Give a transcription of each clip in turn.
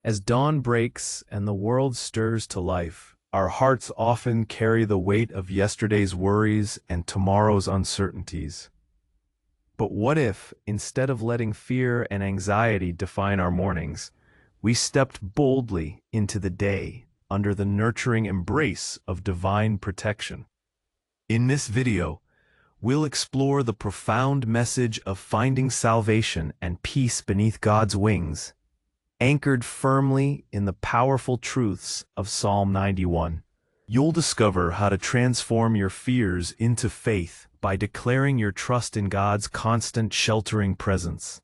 As dawn breaks and the world stirs to life, our hearts often carry the weight of yesterday's worries and tomorrow's uncertainties. But what if, instead of letting fear and anxiety define our mornings, we stepped boldly into the day under the nurturing embrace of divine protection? In this video, we'll explore the profound message of finding salvation and peace beneath God's wings, anchored firmly in the powerful truths of Psalm 91. You'll discover how to transform your fears into faith by declaring your trust in God's constant sheltering presence.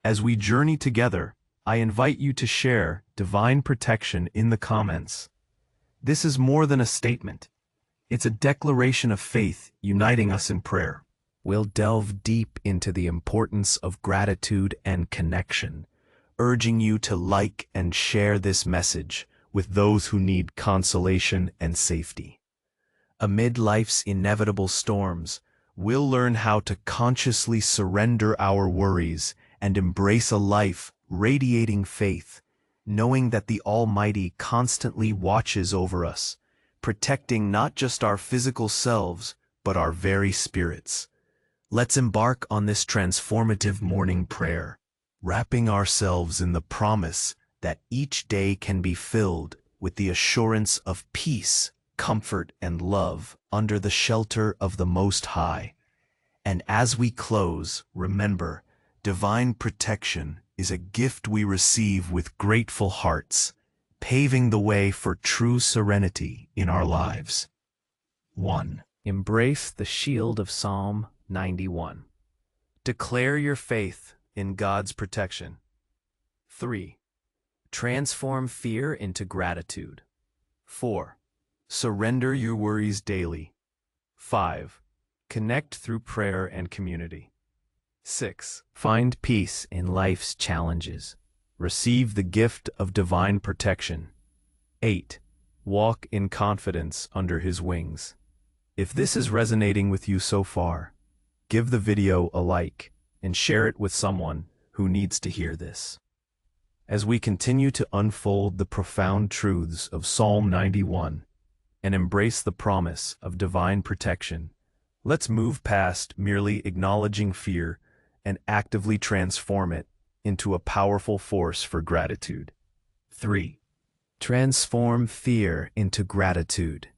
As we journey together, I invite you to share divine protection in the comments. This is more than a statement. It's a declaration of faith uniting us in prayer. We'll delve deep into the importance of gratitude and connection, urging you to like and share this message with those who need consolation and safety. Amid life's inevitable storms, we'll learn how to consciously surrender our worries and embrace a life radiating faith, knowing that the Almighty constantly watches over us, protecting not just our physical selves, but our very spirits. Let's embark on this transformative morning prayer, wrapping ourselves in the promise that each day can be filled with the assurance of peace, comfort, and love under the shelter of the Most High. And as we close, remember, divine protection is a gift we receive with grateful hearts, paving the way for true serenity in our lives. 1. Embrace the shield of Psalm 91. Declare your faith in God's protection. 3. Transform fear into gratitude. 4. Surrender your worries daily. 5. Connect through prayer and community. 6. Find peace in life's challenges. Receive the gift of divine protection. 8. Walk in confidence under His wings. If this is resonating with you so far, give the video a like and share it with someone who needs to hear this. As we continue to unfold the profound truths of Psalm 91 and embrace the promise of divine protection, let's move past merely acknowledging fear and actively transform it into a powerful force for gratitude. 3. Transform fear into gratitude.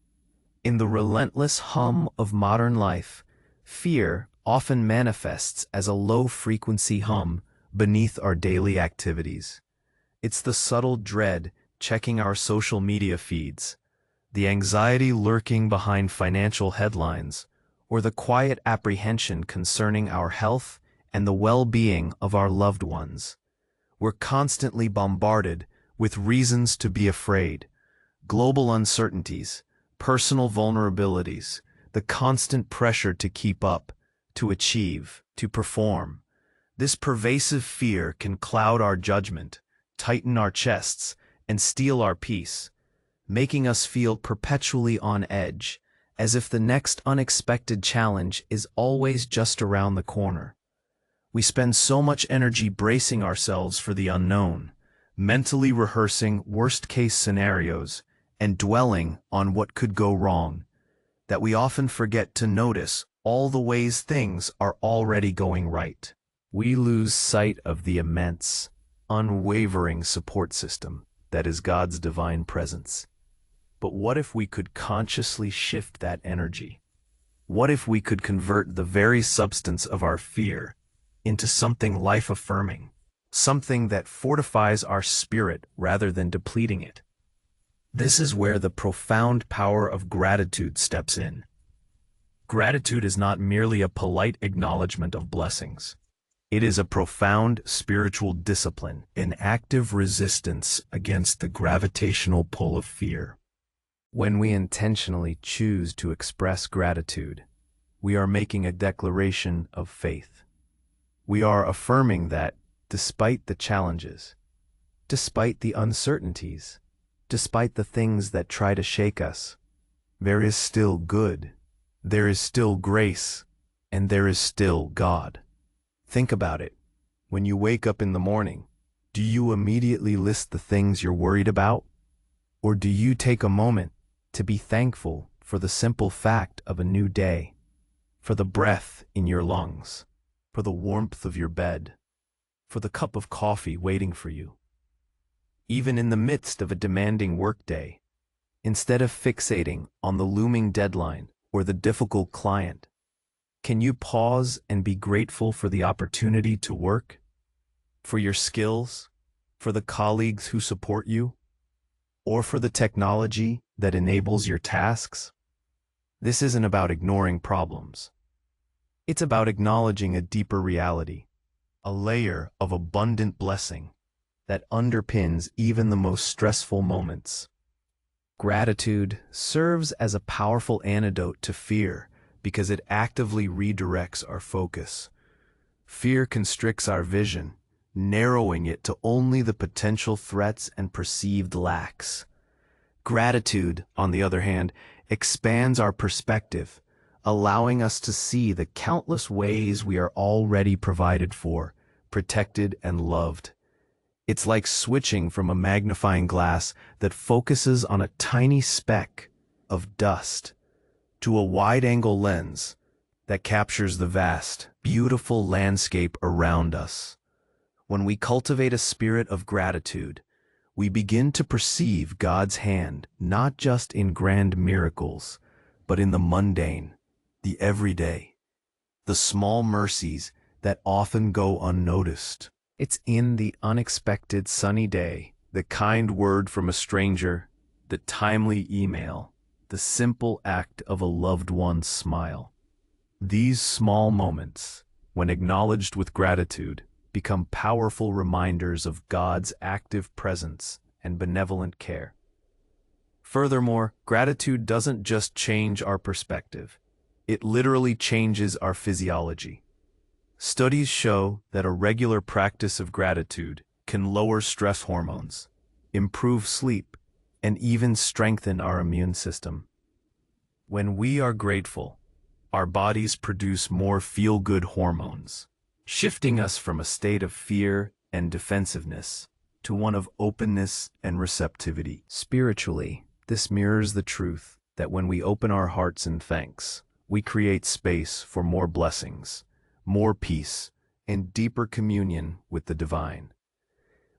In the relentless hum of modern life, fear often manifests as a low-frequency hum beneath our daily activities. It's the subtle dread checking our social media feeds, the anxiety lurking behind financial headlines, or the quiet apprehension concerning our health and the well-being of our loved ones. We're constantly bombarded with reasons to be afraid: global uncertainties, personal vulnerabilities, the constant pressure to keep up, to achieve, to perform. This pervasive fear can cloud our judgment, tighten our chests, and steal our peace, making us feel perpetually on edge, as if the next unexpected challenge is always just around the corner. We spend so much energy bracing ourselves for the unknown, mentally rehearsing worst-case scenarios and dwelling on what could go wrong, that we often forget to notice all the ways things are already going right. We lose sight of the immense, unwavering support system that is God's divine presence. But what if we could consciously shift that energy? What if we could convert the very substance of our fear into something life-affirming, something that fortifies our spirit rather than depleting it? This is where the profound power of gratitude steps in. Gratitude is not merely a polite acknowledgement of blessings. It is a profound spiritual discipline, an active resistance against the gravitational pull of fear. When we intentionally choose to express gratitude, we are making a declaration of faith. We are affirming that, despite the challenges, despite the uncertainties, despite the things that try to shake us, there is still good, there is still grace, and there is still God. Think about it. When you wake up in the morning, Do you immediately list the things you're worried about? Or do you take a moment to be thankful for the simple fact of a new day, for the breath in your lungs, for the warmth of your bed, for the cup of coffee waiting for you? Even in the midst of a demanding workday, instead of fixating on the looming deadline or the difficult client, can you pause and be grateful for the opportunity to work, for your skills, for the colleagues who support you, or for the technology that enables your tasks? This isn't about ignoring problems. It's about acknowledging a deeper reality, a layer of abundant blessing that underpins even the most stressful moments. Gratitude serves as a powerful antidote to fear because it actively redirects our focus. Fear constricts our vision, narrowing it to only the potential threats and perceived lacks. Gratitude, on the other hand, expands our perspective, allowing us to see the countless ways we are already provided for, protected, and loved. It's like switching from a magnifying glass that focuses on a tiny speck of dust to a wide-angle lens that captures the vast, beautiful landscape around us. When we cultivate a spirit of gratitude, we begin to perceive God's hand not just in grand miracles, but in the mundane, the everyday, the small mercies that often go unnoticed. It's in the unexpected sunny day, the kind word from a stranger, the timely email, the simple act of a loved one's smile. These small moments, when acknowledged with gratitude, become powerful reminders of God's active presence and benevolent care. Furthermore, gratitude doesn't just change our perspective, it literally changes our physiology. Studies show that a regular practice of gratitude can lower stress hormones, improve sleep, and even strengthen our immune system. When we are grateful, our bodies produce more feel-good hormones, shifting us from a state of fear and defensiveness to one of openness and receptivity. Spiritually, this mirrors the truth that when we open our hearts in thanks, we create space for more blessings, more peace, and deeper communion with the divine.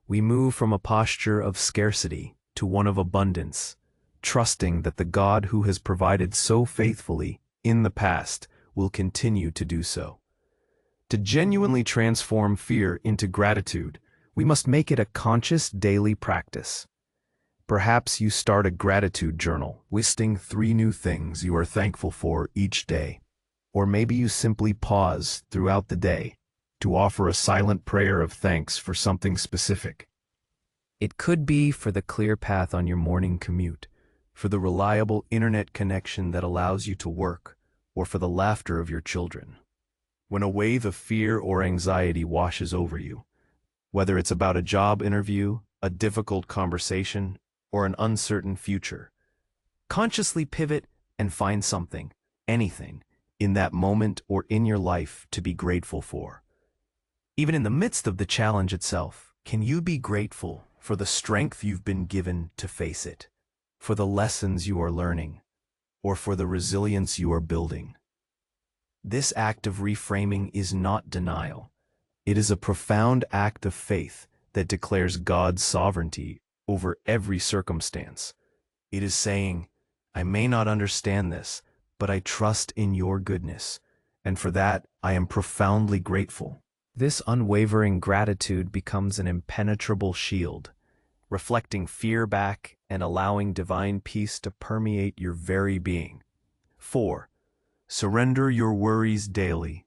We move from a posture of scarcity to one of abundance, trusting that the God who has provided so faithfully in the past will continue to do so. To genuinely transform fear into gratitude, we must make it a conscious daily practice. Perhaps you start a gratitude journal, listing 3 new things you are thankful for each day. Or maybe you simply pause throughout the day to offer a silent prayer of thanks for something specific. It could be for the clear path on your morning commute, for the reliable internet connection that allows you to work, or for the laughter of your children. When a wave of fear or anxiety washes over you, whether it's about a job interview, a difficult conversation, or an uncertain future, consciously pivot and find something, anything, in that moment or in your life to be grateful for. Even in the midst of the challenge itself, can you be grateful for the strength you've been given to face it, for the lessons you are learning, or for the resilience you are building? This act of reframing is not denial. It is a profound act of faith that declares God's sovereignty over every circumstance. It is saying, I may not understand this, but I trust in your goodness, and for that I am profoundly grateful. This unwavering gratitude becomes an impenetrable shield, reflecting fear back and allowing divine peace to permeate your very being. 4. Surrender your worries daily.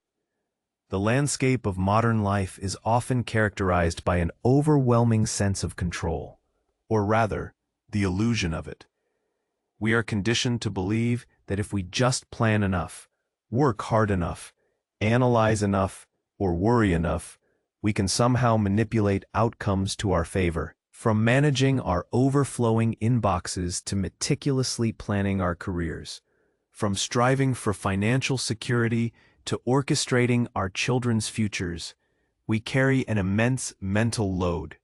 The landscape of modern life is often characterized by an overwhelming sense of control, or rather, the illusion of it. We are conditioned to believe that if we just plan enough, work hard enough, analyze enough, or worry enough, we can somehow manipulate outcomes to our favor. From managing our overflowing inboxes to meticulously planning our careers, from striving for financial security to orchestrating our children's futures, we carry an immense mental load.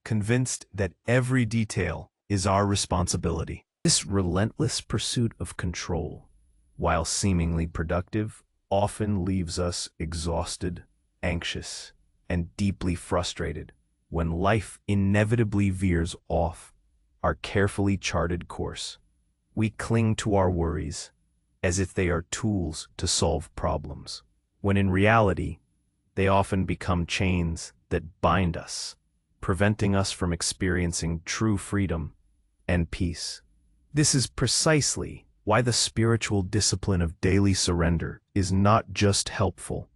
convinced that every detail is our responsibility. This relentless pursuit of control, while seemingly productive, often leaves us exhausted, anxious, and deeply frustrated when life inevitably veers off our carefully charted course. We cling to our worries as if they are tools to solve problems, when in reality, they often become chains that bind us, preventing us from experiencing true freedom and peace. This is precisely why the spiritual discipline of daily surrender is not just helpful,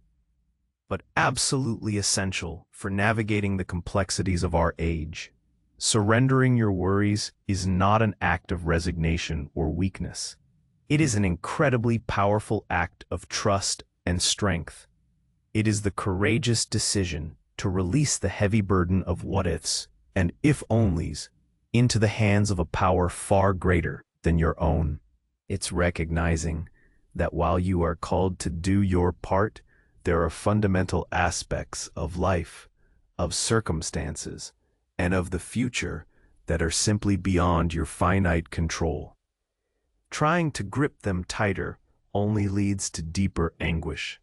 but absolutely essential for navigating the complexities of our age. Surrendering your worries is not an act of resignation or weakness. It is an incredibly powerful act of trust and strength. It is the courageous decision to release the heavy burden of what-ifs and if-onlys into the hands of a power far greater than your own. It's recognizing that while you are called to do your part, there are fundamental aspects of life, of circumstances, and of the future that are simply beyond your finite control. Trying to grip them tighter only leads to deeper anguish.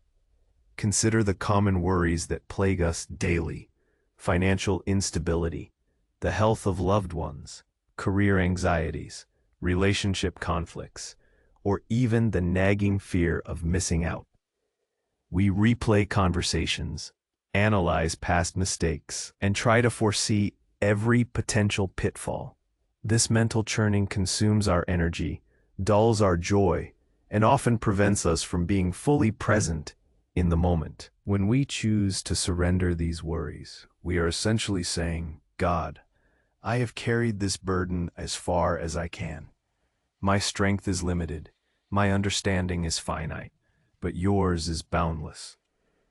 Consider the common worries that plague us daily: financial instability, the health of loved ones, career anxieties, relationship conflicts, or even the nagging fear of missing out. We replay conversations, analyze past mistakes, and try to foresee every potential pitfall. This mental churning consumes our energy, dulls our joy, and often prevents us from being fully present in the moment. When we choose to surrender these worries, we are essentially saying, God, I have carried this burden as far as I can. My strength is limited, my understanding is finite, but yours is boundless.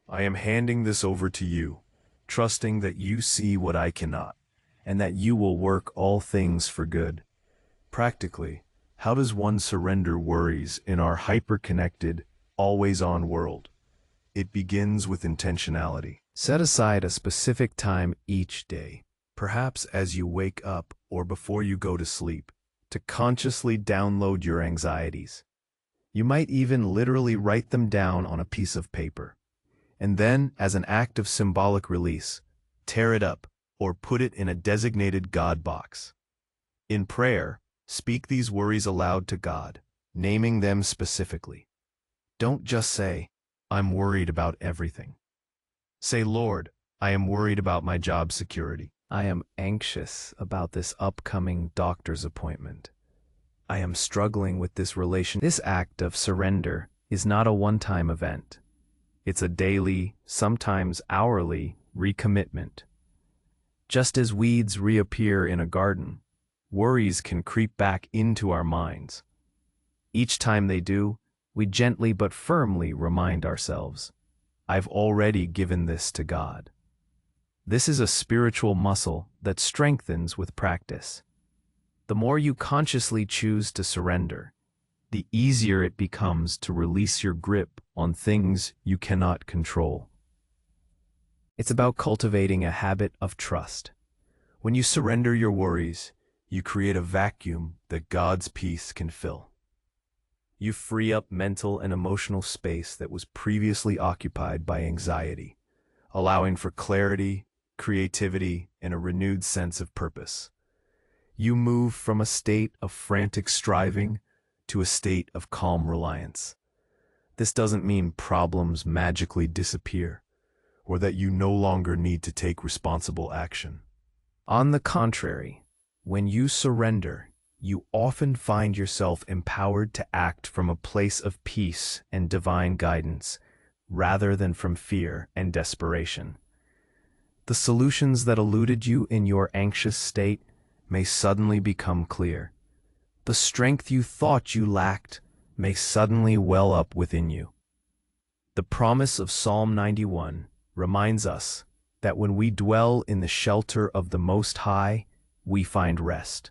I am handing this over to you, trusting that you see what I cannot, and that you will work all things for good. Practically, how does one surrender worries in our hyper-connected, always-on world? It begins with intentionality. Set aside a specific time each day, perhaps as you wake up or before you go to sleep, to consciously download your anxieties. You might even literally write them down on a piece of paper, and then, as an act of symbolic release, tear it up or put it in a designated God box. In prayer, speak these worries aloud to God, naming them specifically. Don't just say, I'm worried about everything. Say, Lord, I am worried about my job security. I am anxious about this upcoming doctor's appointment. I am struggling with this relation. This act of surrender is not a one-time event. It's a daily, sometimes hourly, recommitment. Just as weeds reappear in a garden, worries can creep back into our minds. Each time they do, we gently but firmly remind ourselves, I've already given this to God. This is a spiritual muscle that strengthens with practice. The more you consciously choose to surrender, the easier it becomes to release your grip on things you cannot control. It's about cultivating a habit of trust. When you surrender your worries, you create a vacuum that God's peace can fill. You free up mental and emotional space that was previously occupied by anxiety, allowing for clarity, creativity, and a renewed sense of purpose. You move from a state of frantic striving to a state of calm reliance. This doesn't mean problems magically disappear, or that you no longer need to take responsible action. On the contrary, when you surrender, you often find yourself empowered to act from a place of peace and divine guidance, rather than from fear and desperation. The solutions that eluded you in your anxious state may suddenly become clear. The strength you thought you lacked may suddenly well up within you. The promise of Psalm 91 reminds us that when we dwell in the shelter of the Most High, we find rest.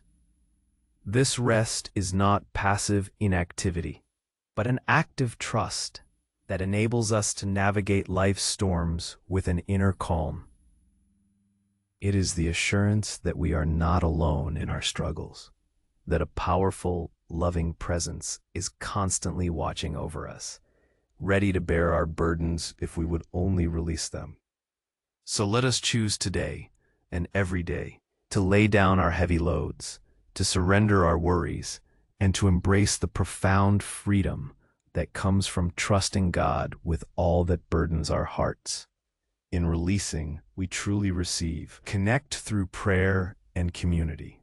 This rest is not passive inactivity, but an active trust that enables us to navigate life's storms with an inner calm. It is the assurance that we are not alone in our struggles, that a powerful, loving presence is constantly watching over us, ready to bear our burdens if we would only release them. So let us choose today and every day to lay down our heavy loads, to surrender our worries, and to embrace the profound freedom that comes from trusting God with all that burdens our hearts. In releasing, we truly receive. Connect through prayer and community.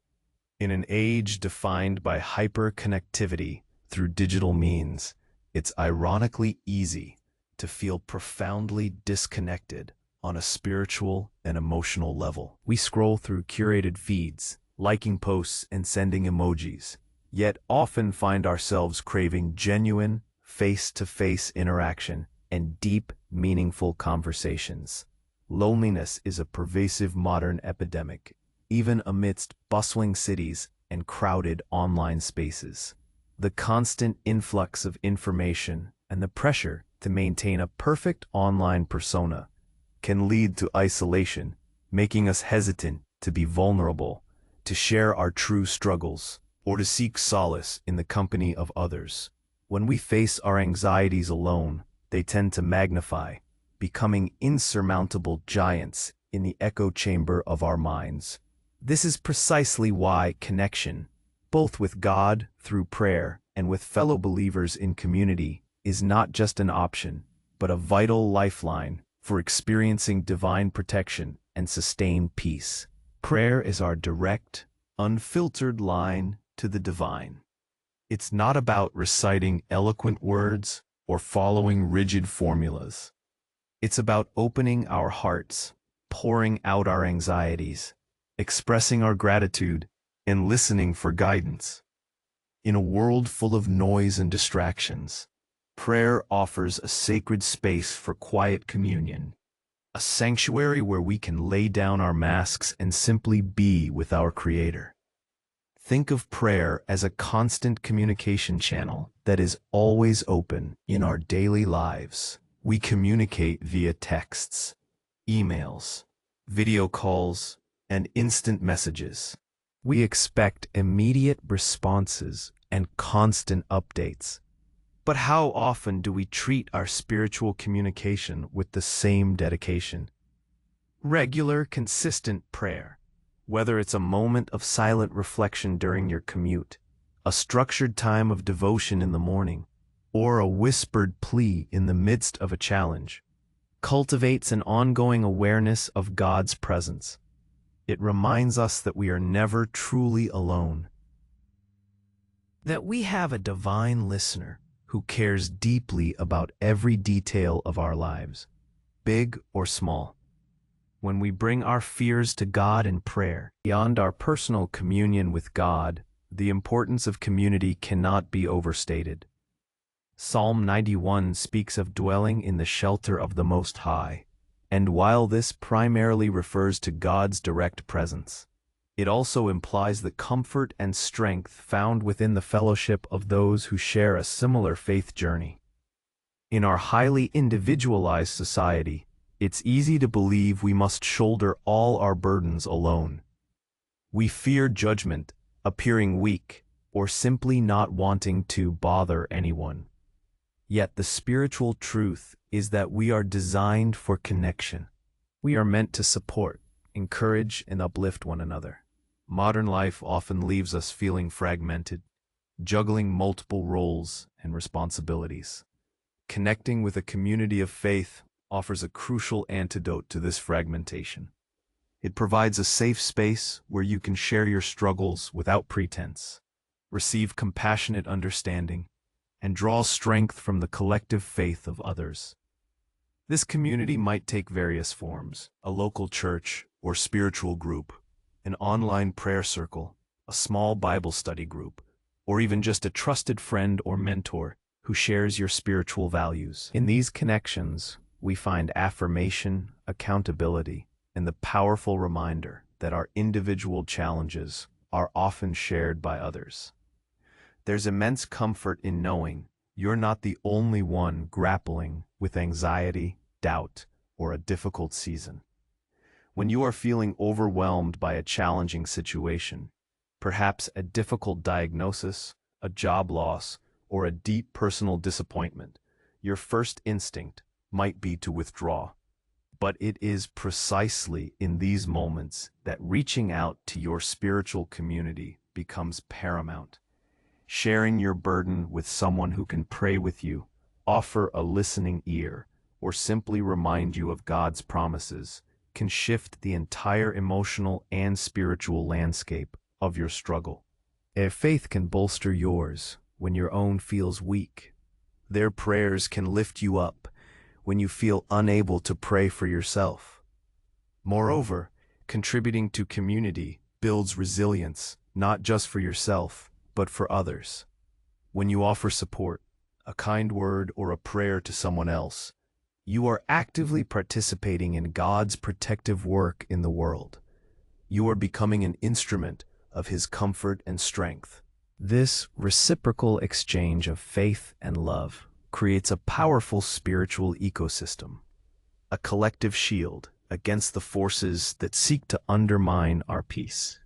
In an age defined by hyper-connectivity through digital means, it's ironically easy to feel profoundly disconnected on a spiritual and emotional level. We scroll through curated feeds, liking posts and sending emojis, yet often find ourselves craving genuine, face-to-face interaction and deep, meaningful conversations. Loneliness is a pervasive modern epidemic, even amidst bustling cities and crowded online spaces. The constant influx of information and the pressure to maintain a perfect online persona can lead to isolation, making us hesitant to be vulnerable, to share our true struggles, or to seek solace in the company of others. When we face our anxieties alone, they tend to magnify, becoming insurmountable giants in the echo chamber of our minds. This is precisely why connection, both with God through prayer and with fellow believers in community, is not just an option, but a vital lifeline for experiencing divine protection and sustained peace. Prayer is our direct, unfiltered line to the divine. It's not about reciting eloquent words or following rigid formulas. It's about opening our hearts, pouring out our anxieties, expressing our gratitude, and listening for guidance. In a world full of noise and distractions, prayer offers a sacred space for quiet communion, a sanctuary where we can lay down our masks and simply be with our Creator. Think of prayer as a constant communication channel that is always open in our daily lives. We communicate via texts, emails, video calls, and instant messages. We expect immediate responses and constant updates. But how often do we treat our spiritual communication with the same dedication? Regular, consistent prayer, whether it's a moment of silent reflection during your commute, a structured time of devotion in the morning, or a whispered plea in the midst of a challenge, cultivates an ongoing awareness of God's presence. It reminds us that we are never truly alone, that we have a divine listener who cares deeply about every detail of our lives, big or small. When we bring our fears to God in prayer, beyond our personal communion with God, the importance of community cannot be overstated. Psalm 91 speaks of dwelling in the shelter of the Most High, and while this primarily refers to God's direct presence, it also implies the comfort and strength found within the fellowship of those who share a similar faith journey. In our highly individualized society, it's easy to believe we must shoulder all our burdens alone. We fear judgment, appearing weak, or simply not wanting to bother anyone. Yet the spiritual truth is that we are designed for connection. We are meant to support, encourage, and uplift one another. Modern life often leaves us feeling fragmented, juggling multiple roles and responsibilities. Connecting with a community of faith offers a crucial antidote to this fragmentation. It provides a safe space where you can share your struggles without pretense, receive compassionate understanding, and draw strength from the collective faith of others. This community might take various forms: a local church or spiritual group, an online prayer circle, a small Bible study group, or even just a trusted friend or mentor who shares your spiritual values. In these connections, we find affirmation, accountability, and the powerful reminder that our individual challenges are often shared by others. There's immense comfort in knowing you're not the only one grappling with anxiety, doubt, or a difficult season. When you are feeling overwhelmed by a challenging situation, perhaps a difficult diagnosis, a job loss, or a deep personal disappointment, your first instinct might be to withdraw. But it is precisely in these moments that reaching out to your spiritual community becomes paramount. Sharing your burden with someone who can pray with you, offer a listening ear, or simply remind you of God's promises can shift the entire emotional and spiritual landscape of your struggle. Their faith can bolster yours when your own feels weak. Their prayers can lift you up when you feel unable to pray for yourself. Moreover, contributing to community builds resilience, not just for yourself, but for others. When you offer support, a kind word or a prayer to someone else, you are actively participating in God's protective work in the world. You are becoming an instrument of His comfort and strength. This reciprocal exchange of faith and love creates a powerful spiritual ecosystem, a collective shield against the forces that seek to undermine our peace.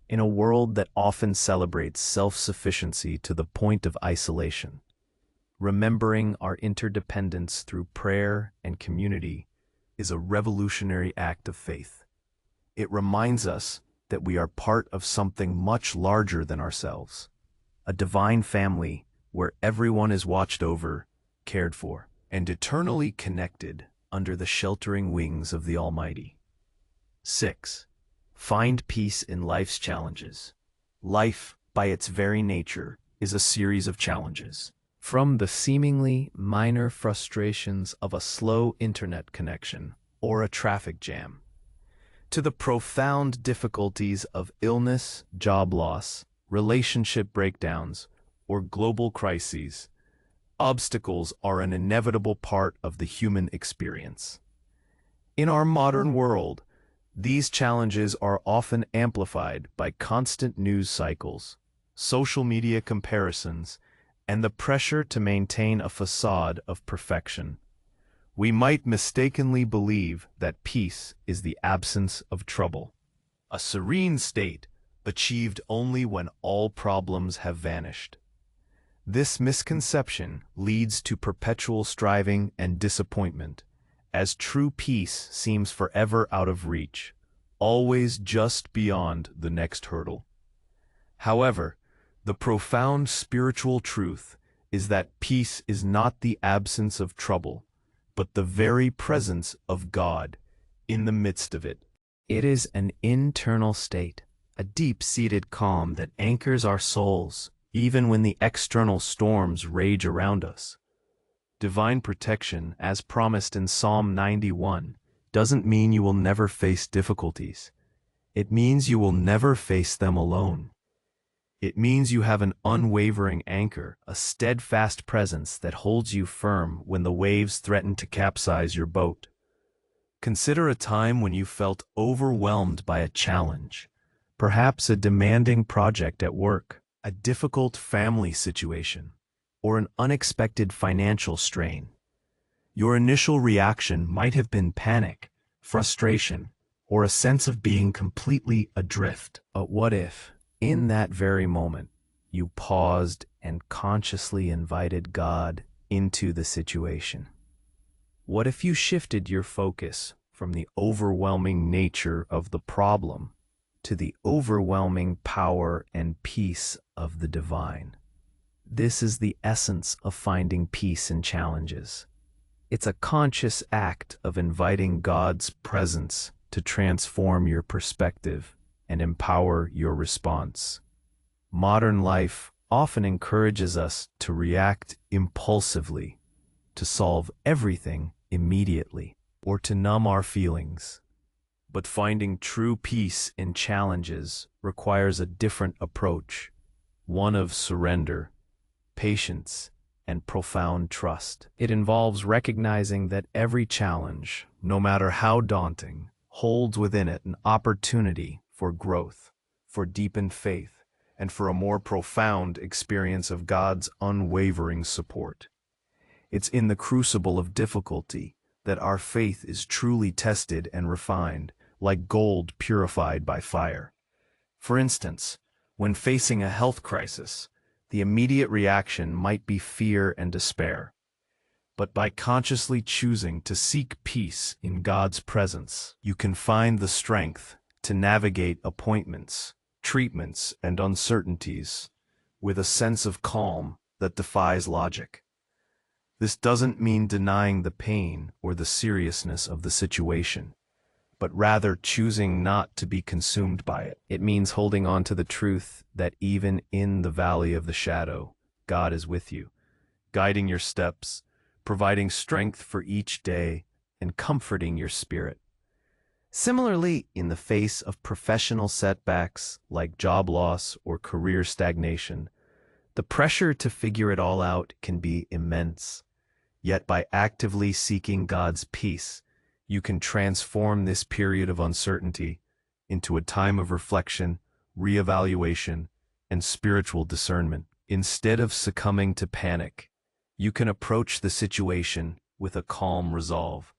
In a world that often celebrates self-sufficiency to the point of isolation, remembering our interdependence through prayer and community is a revolutionary act of faith. It reminds us that we are part of something much larger than ourselves, a divine family where everyone is watched over, cared for, and eternally connected under the sheltering wings of the Almighty. 6. Find peace in life's challenges. Life, by its very nature, is a series of challenges. From the seemingly minor frustrations of a slow internet connection or a traffic jam, to the profound difficulties of illness, job loss, relationship breakdowns, or global crises, obstacles are an inevitable part of the human experience. In our modern world, these challenges are often amplified by constant news cycles, social media comparisons, and the pressure to maintain a facade of perfection. We might mistakenly believe that peace is the absence of trouble, a serene state achieved only when all problems have vanished. This misconception leads to perpetual striving and disappointment, as true peace seems forever out of reach, always just beyond the next hurdle. However, the profound spiritual truth is that peace is not the absence of trouble, but the very presence of God in the midst of it. It is an internal state, a deep-seated calm that anchors our souls, even when the external storms rage around us. Divine protection, as promised in Psalm 91, doesn't mean you will never face difficulties. It means you will never face them alone. It means you have an unwavering anchor, a steadfast presence that holds you firm when the waves threaten to capsize your boat. Consider a time when you felt overwhelmed by a challenge, perhaps a demanding project at work, a difficult family situation, or an unexpected financial strain. Your initial reaction might have been panic, frustration, or a sense of being completely adrift. But what if, in that very moment, you paused and consciously invited God into the situation? What if you shifted your focus from the overwhelming nature of the problem to the overwhelming power and peace of the divine? This is the essence of finding peace in challenges. It's a conscious act of inviting God's presence to transform your perspective and empower your response. Modern life often encourages us to react impulsively, to solve everything immediately, or to numb our feelings. But finding true peace in challenges requires a different approach, one of surrender, patience, and profound trust. It involves recognizing that every challenge, no matter how daunting, holds within it an opportunity for growth, for deepened faith, and for a more profound experience of God's unwavering support. It's in the crucible of difficulty that our faith is truly tested and refined, like gold purified by fire. For instance, when facing a health crisis, the immediate reaction might be fear and despair. But by consciously choosing to seek peace in God's presence, you can find the strength to navigate appointments, treatments, and uncertainties with a sense of calm that defies logic. This doesn't mean denying the pain or the seriousness of the situation, but rather choosing not to be consumed by it. It means holding on to the truth that even in the valley of the shadow, God is with you, guiding your steps, providing strength for each day, and comforting your spirit. Similarly, in the face of professional setbacks like job loss or career stagnation, the pressure to figure it all out can be immense. Yet by actively seeking God's peace, you can transform this period of uncertainty into a time of reflection, reevaluation, and spiritual discernment. Instead of succumbing to panic, you can approach the situation with a calm resolve,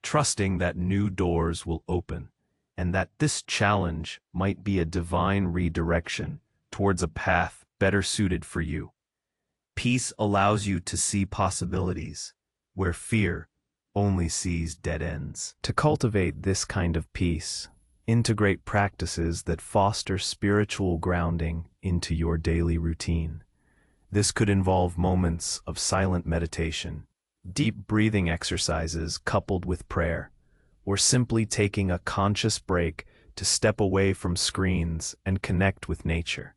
trusting that new doors will open and that this challenge might be a divine redirection towards a path better suited for you. Peace allows you to see possibilities where fear only sees dead ends. To cultivate this kind of peace, integrate practices that foster spiritual grounding into your daily routine. This could involve moments of silent meditation, deep breathing exercises coupled with prayer, or simply taking a conscious break to step away from screens and connect with nature,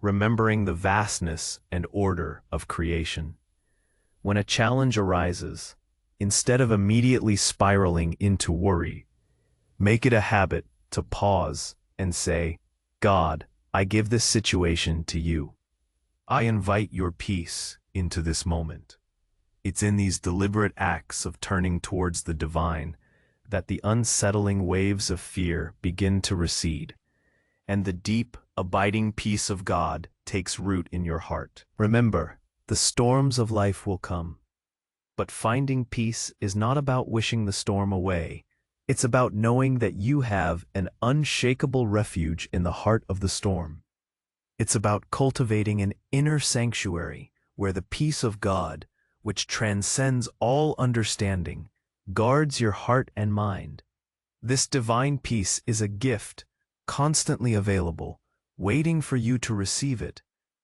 remembering the vastness and order of creation. When a challenge arises, instead of immediately spiraling into worry, make it a habit to pause and say, God, I give this situation to you. I invite your peace into this moment. It's in these deliberate acts of turning towards the divine that the unsettling waves of fear begin to recede, and the deep, abiding peace of God takes root in your heart. Remember, the storms of life will come, but finding peace is not about wishing the storm away. It's about knowing that you have an unshakable refuge in the heart of the storm. It's about cultivating an inner sanctuary where the peace of God, which transcends all understanding, guards your heart and mind. This divine peace is a gift, constantly available, waiting for you to receive it,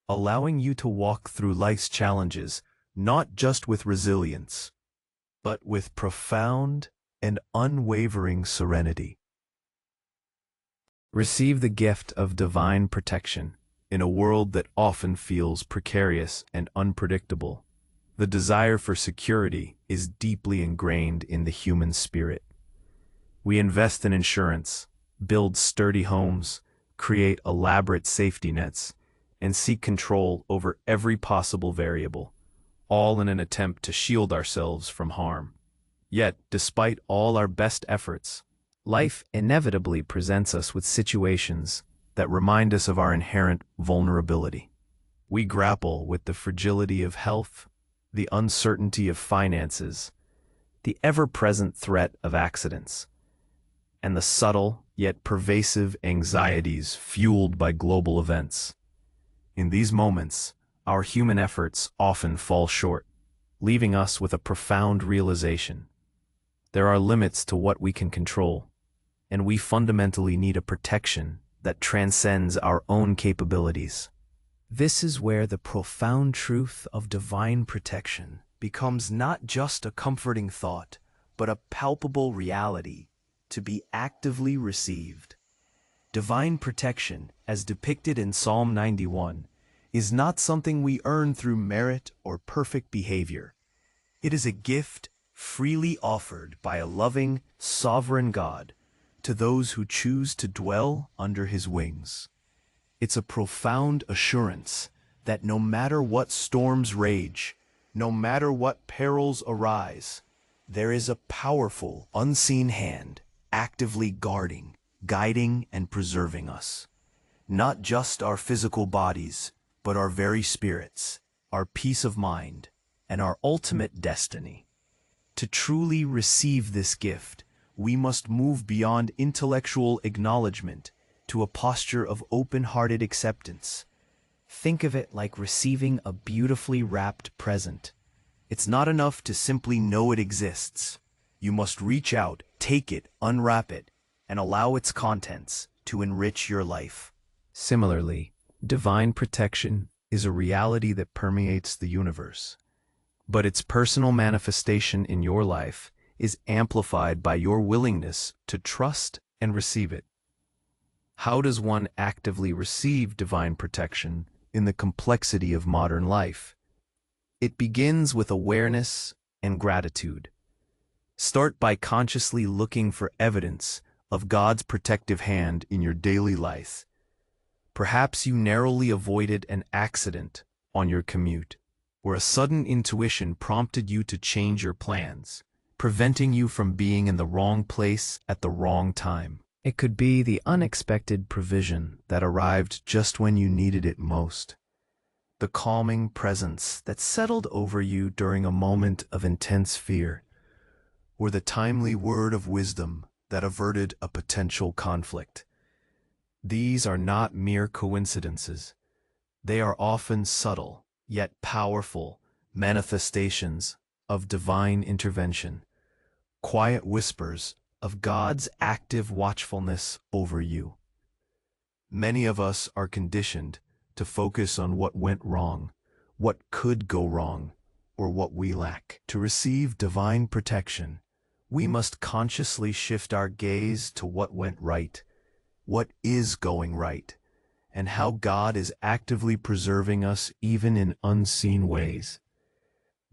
allowing you to walk through life's challenges, not just with resilience, but with profound and unwavering serenity. Receive the gift of divine protection. In a world that often feels precarious and unpredictable, the desire for security is deeply ingrained in the human spirit. We invest in insurance, build sturdy homes, create elaborate safety nets, and seek control over every possible variable, all in an attempt to shield ourselves from harm. Yet, despite all our best efforts, life inevitably presents us with situations that remind us of our inherent vulnerability. We grapple with the fragility of health, the uncertainty of finances, the ever-present threat of accidents, and the subtle yet pervasive anxieties fueled by global events. In these moments, our human efforts often fall short, leaving us with a profound realization. There are limits to what we can control, and we fundamentally need a protection that transcends our own capabilities. This is where the profound truth of divine protection becomes not just a comforting thought, but a palpable reality to be actively received. Divine protection, as depicted in Psalm 91, is not something we earn through merit or perfect behavior. It is a gift freely offered by a loving, sovereign God to those who choose to dwell under his wings. It's a profound assurance that no matter what storms rage, no matter what perils arise, there is a powerful, unseen hand actively guarding, guiding, and preserving us. Not just our physical bodies, but our very spirits, our peace of mind, and our ultimate destiny. To truly receive this gift, we must move beyond intellectual acknowledgement to a posture of open-hearted acceptance. Think of it like receiving a beautifully wrapped present. It's not enough to simply know it exists. You must reach out, take it, unwrap it, and allow its contents to enrich your life. Similarly, divine protection is a reality that permeates the universe, but its personal manifestation in your life is amplified by your willingness to trust and receive it. How does one actively receive divine protection in the complexity of modern life? It begins with awareness and gratitude. Start by consciously looking for evidence of God's protective hand in your daily life. Perhaps you narrowly avoided an accident on your commute, or a sudden intuition prompted you to change your plans, preventing you from being in the wrong place at the wrong time. It could be the unexpected provision that arrived just when you needed it most. The calming presence that settled over you during a moment of intense fear, or the timely word of wisdom that averted a potential conflict. These are not mere coincidences. They are often subtle, yet powerful, manifestations of divine intervention, quiet whispers of God's active watchfulness over you. Many of us are conditioned to focus on what went wrong, what could go wrong, or what we lack. To receive divine protection, we must consciously shift our gaze to what went right, what is going right, and how God is actively preserving us even in unseen ways.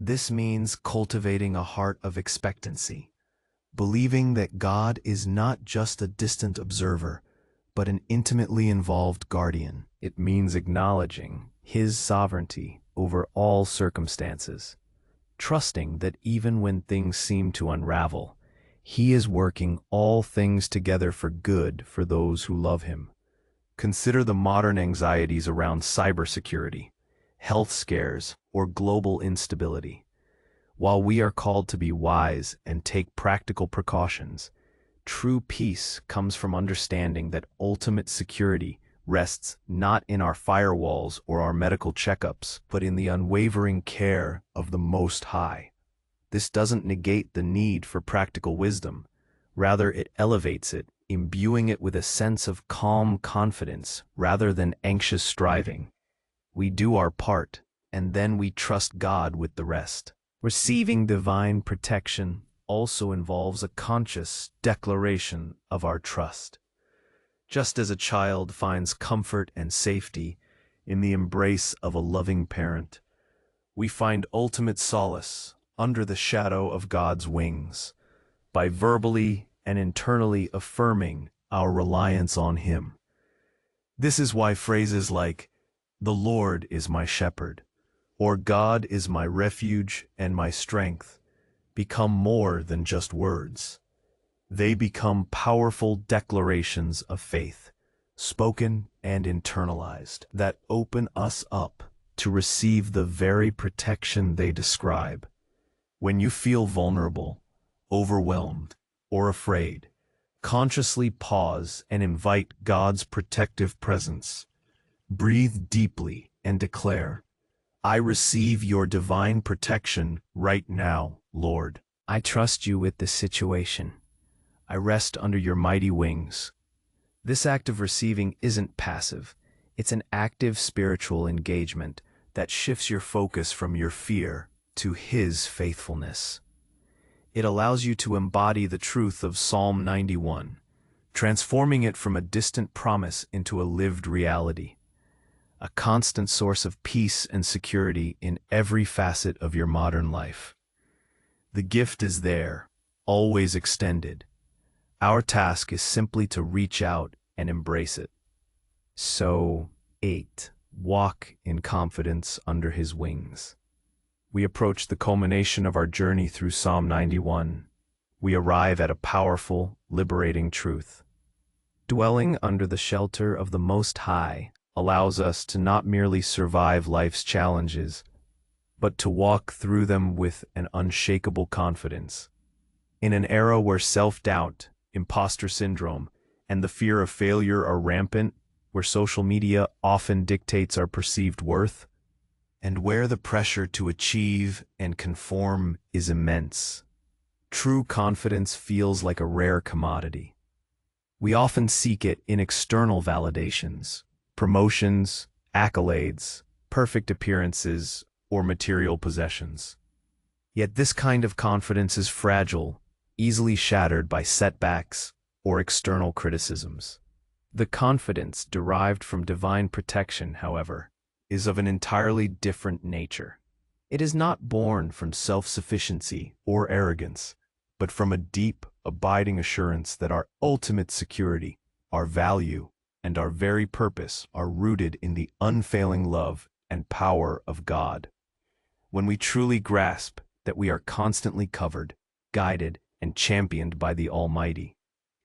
This means cultivating a heart of expectancy, believing that God is not just a distant observer, but an intimately involved guardian. It means acknowledging His sovereignty over all circumstances, trusting that even when things seem to unravel, He is working all things together for good for those who love Him. Consider the modern anxieties around cybersecurity, health scares, or global instability. While we are called to be wise and take practical precautions, true peace comes from understanding that ultimate security rests not in our firewalls or our medical checkups, but in the unwavering care of the Most High. This doesn't negate the need for practical wisdom. Rather, it elevates it, imbuing it with a sense of calm confidence rather than anxious striving. We do our part, and then we trust God with the rest. Receiving divine protection also involves a conscious declaration of our trust. Just as a child finds comfort and safety in the embrace of a loving parent, we find ultimate solace under the shadow of God's wings, by verbally and internally affirming our reliance on Him. This is why phrases like, "The Lord is my shepherd," or "God is my refuge and my strength," become more than just words. They become powerful declarations of faith, spoken and internalized, that open us up to receive the very protection they describe. When you feel vulnerable, overwhelmed, or afraid, consciously pause and invite God's protective presence. Breathe deeply and declare, "I receive your divine protection right now, Lord. I trust you with this situation. I rest under your mighty wings." This act of receiving isn't passive. It's an active spiritual engagement that shifts your focus from your fear to His faithfulness. It allows you to embody the truth of Psalm 91, transforming it from a distant promise into a lived reality, a constant source of peace and security in every facet of your modern life. The gift is there, always extended. Our task is simply to reach out and embrace it. So, 8. Walk in confidence under His wings. We approach the culmination of our journey through Psalm 91. We arrive at a powerful, liberating truth. Dwelling under the shelter of the Most High allows us to not merely survive life's challenges, but to walk through them with an unshakable confidence. In an era where self-doubt, imposter syndrome, and the fear of failure are rampant, where social media often dictates our perceived worth, and where the pressure to achieve and conform is immense, true confidence feels like a rare commodity. We often seek it in external validations, promotions, accolades, perfect appearances, or material possessions. Yet this kind of confidence is fragile, easily shattered by setbacks or external criticisms. The confidence derived from divine protection, however, is of an entirely different nature. It is not born from self-sufficiency or arrogance, but from a deep, abiding assurance that our ultimate security, our value, and our very purpose are rooted in the unfailing love and power of God. When we truly grasp that we are constantly covered, guided, and championed by the Almighty,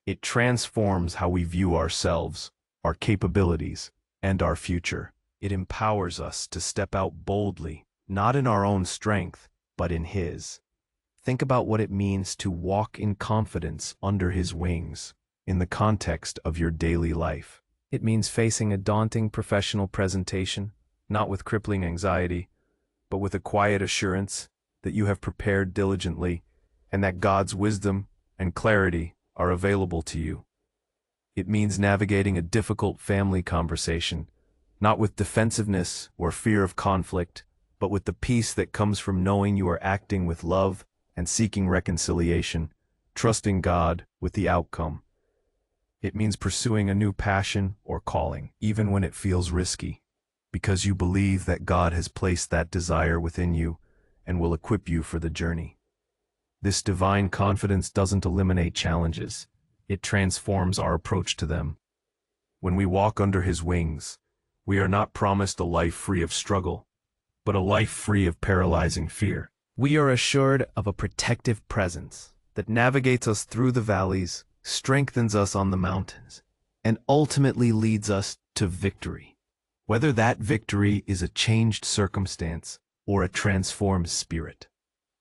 it transforms how we view ourselves, our capabilities, and our future. It empowers us to step out boldly, not in our own strength, but in His. Think about what it means to walk in confidence under His wings in the context of your daily life. It means facing a daunting professional presentation, not with crippling anxiety, but with a quiet assurance that you have prepared diligently and that God's wisdom and clarity are available to you. It means navigating a difficult family conversation, not with defensiveness or fear of conflict, but with the peace that comes from knowing you are acting with love and seeking reconciliation, trusting God with the outcome. It means pursuing a new passion or calling, even when it feels risky, because you believe that God has placed that desire within you and will equip you for the journey. This divine confidence doesn't eliminate challenges, it transforms our approach to them. When we walk under His wings, we are not promised a life free of struggle, but a life free of paralyzing fear. We are assured of a protective presence that navigates us through the valleys, strengthens us on the mountains, and ultimately leads us to victory. Whether that victory is a changed circumstance or a transformed spirit.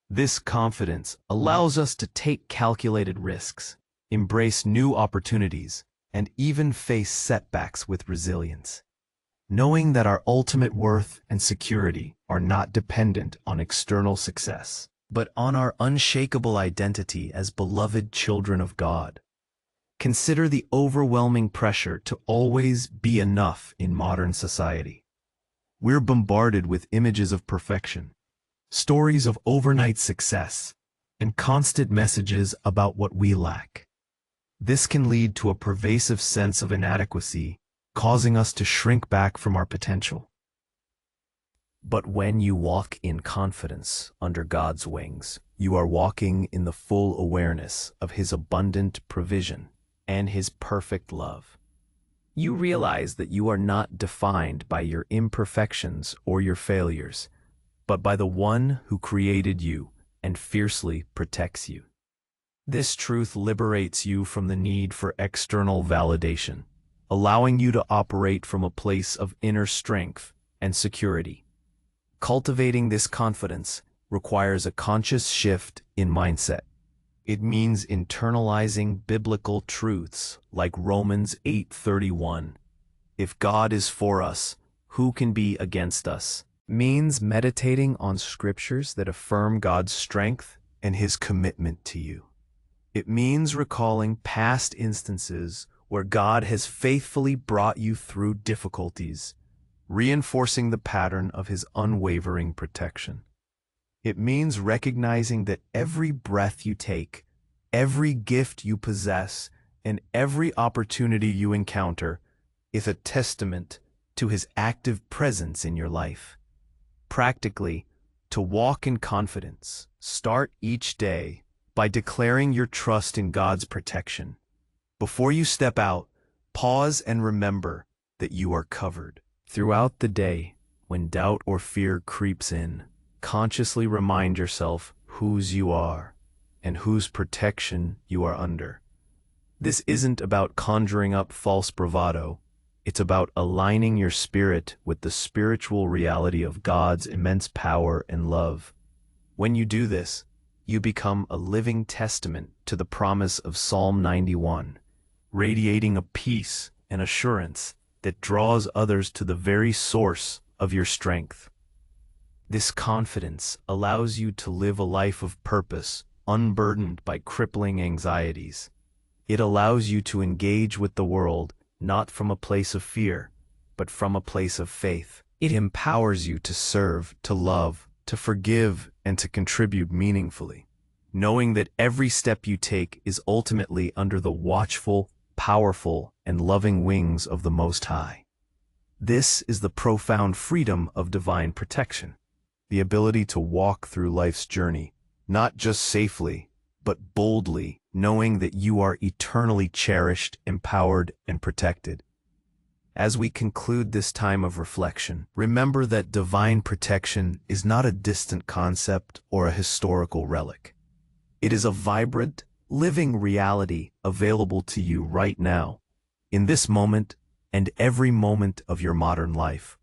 This confidence allows us to take calculated risks, embrace new opportunities, and even face setbacks with resilience, knowing that our ultimate worth and security are not dependent on external success, but on our unshakable identity as beloved children of God. Consider the overwhelming pressure to always be enough in modern society. We're bombarded with images of perfection, stories of overnight success, and constant messages about what we lack. This can lead to a pervasive sense of inadequacy, causing us to shrink back from our potential. But when you walk in confidence under God's wings, you are walking in the full awareness of His abundant provision and His perfect love. You realize that you are not defined by your imperfections or your failures, but by the One who created you and fiercely protects you. This truth liberates you from the need for external validation, allowing you to operate from a place of inner strength and security. Cultivating this confidence requires a conscious shift in mindset. It means internalizing biblical truths like Romans 8:31. If God is for us, who can be against us? Means meditating on scriptures that affirm God's strength and His commitment to you. It means recalling past instances where God has faithfully brought you through difficulties, reinforcing the pattern of His unwavering protection. It means recognizing that every breath you take, every gift you possess, and every opportunity you encounter is a testament to His active presence in your life. Practically, to walk in confidence, start each day by declaring your trust in God's protection. Before you step out, pause and remember that you are covered. Throughout the day, when doubt or fear creeps in, consciously remind yourself whose you are and whose protection you are under. This isn't about conjuring up false bravado. It's about aligning your spirit with the spiritual reality of God's immense power and love. When you do this, you become a living testament to the promise of Psalm 91, radiating a peace and assurance that draws others to the very source of your strength. This confidence allows you to live a life of purpose, unburdened by crippling anxieties. It allows you to engage with the world not from a place of fear, but from a place of faith. It empowers you to serve, to love, to forgive, and to contribute meaningfully, knowing that every step you take is ultimately under the watchful, powerful, and loving wings of the Most High. This is the profound freedom of divine protection, the ability to walk through life's journey, not just safely, but boldly, knowing that you are eternally cherished, empowered, and protected. As we conclude this time of reflection, remember that divine protection is not a distant concept or a historical relic. It is a vibrant, living reality available to you right now, in this moment and every moment of your modern life.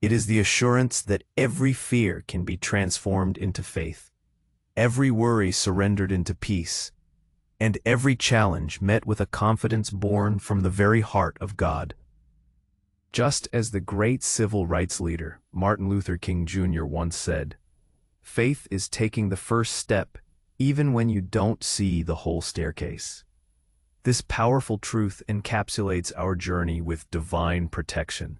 It is the assurance that every fear can be transformed into faith, every worry surrendered into peace, and every challenge met with a confidence born from the very heart of God. Just as the great civil rights leader Martin Luther King Jr. once said, "Faith is taking the first step even when you don't see the whole staircase." This powerful truth encapsulates our journey with divine protection.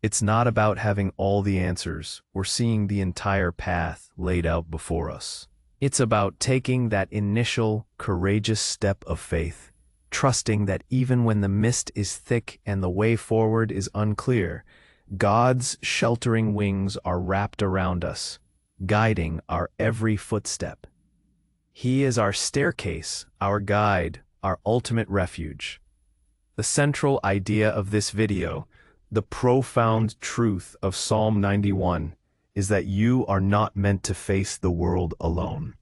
It's not about having all the answers or seeing the entire path laid out before us. It's about taking that initial, courageous step of faith, trusting that even when the mist is thick and the way forward is unclear, God's sheltering wings are wrapped around us, guiding our every footstep. He is our staircase, our guide, our ultimate refuge. The central idea of this video, the profound truth of Psalm 91, is that you are not meant to face the world alone.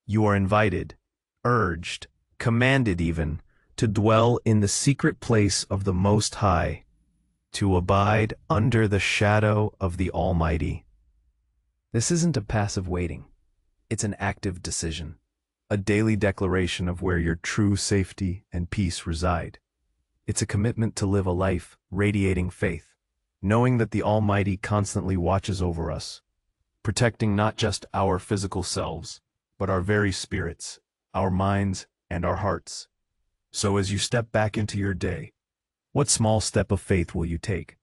You are invited, urged, commanded even, to dwell in the secret place of the Most High, to abide under the shadow of the Almighty. This isn't a passive waiting. It's an active decision, a daily declaration of where your true safety and peace reside. It's a commitment to live a life radiating faith, knowing that the Almighty constantly watches over us, protecting not just our physical selves, but our very spirits, our minds, and our hearts. So as you step back into your day, what small step of faith will you take?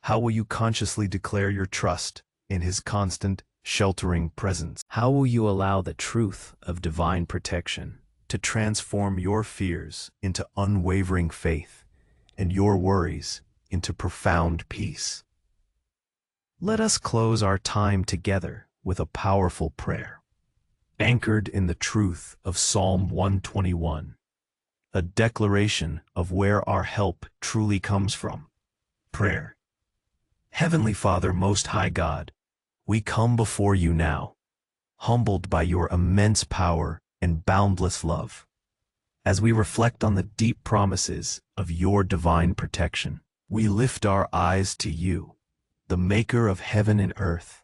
How will you consciously declare your trust in His constant, sheltering presence? How will you allow the truth of divine protection to transform your fears into unwavering faith and your worries into profound peace? Let us close our time together with a powerful prayer, anchored in the truth of Psalm 121, a declaration of where our help truly comes from. Prayer. Heavenly Father, Most High God, we come before you now, humbled by your immense power and boundless love. As we reflect on the deep promises of your divine protection, we lift our eyes to you, the maker of heaven and earth.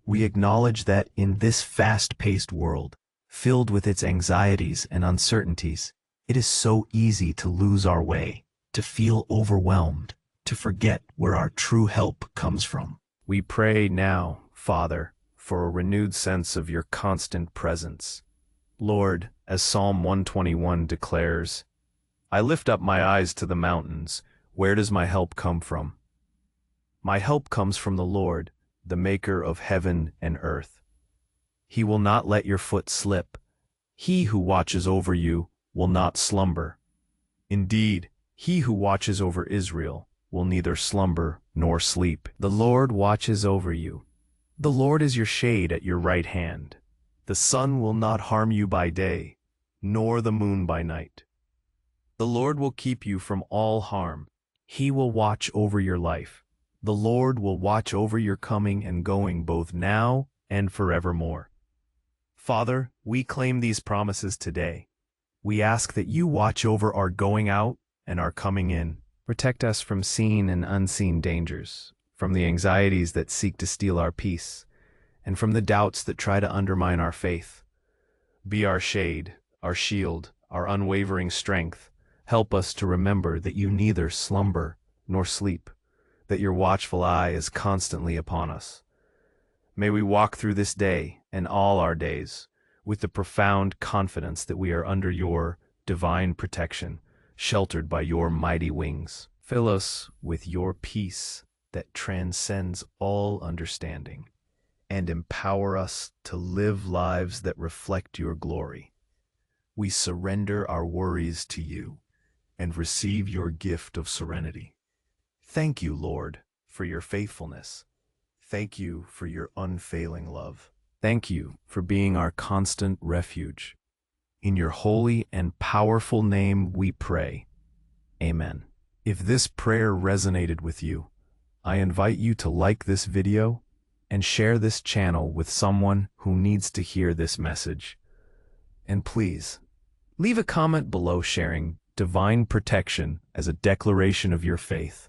We acknowledge that in this fast-paced world, filled with its anxieties and uncertainties, it is so easy to lose our way, to feel overwhelmed, to forget where our true help comes from. We pray now, Father, for a renewed sense of your constant presence. Lord, as Psalm 121 declares, "I lift up my eyes to the mountains. Where does my help come from? My help comes from the Lord, the maker of heaven and earth. He will not let your foot slip. He who watches over you will not slumber. Indeed, he who watches over Israel will neither slumber nor sleep. The Lord watches over you. The Lord is your shade at your right hand. The sun will not harm you by day, nor the moon by night. The Lord will keep you from all harm. He will watch over your life. The Lord will watch over your coming and going both now and forevermore." Father, we claim these promises today. We ask that you watch over our going out and our coming in. Protect us from seen and unseen dangers, from the anxieties that seek to steal our peace, and from the doubts that try to undermine our faith. Be our shade, our shield, our unwavering strength. Help us to remember that you neither slumber nor sleep, that your watchful eye is constantly upon us. May we walk through this day and all our days with the profound confidence that we are under your divine protection, sheltered by your mighty wings. Fill us with your peace that transcends all understanding, and empower us to live lives that reflect your glory. We surrender our worries to you and receive your gift of serenity. Thank you, Lord, for your faithfulness. Thank you for your unfailing love. Thank you for being our constant refuge. In your holy and powerful name we pray. Amen. If this prayer resonated with you, I invite you to like this video and share this channel with someone who needs to hear this message. And please, leave a comment below sharing divine protection as a declaration of your faith.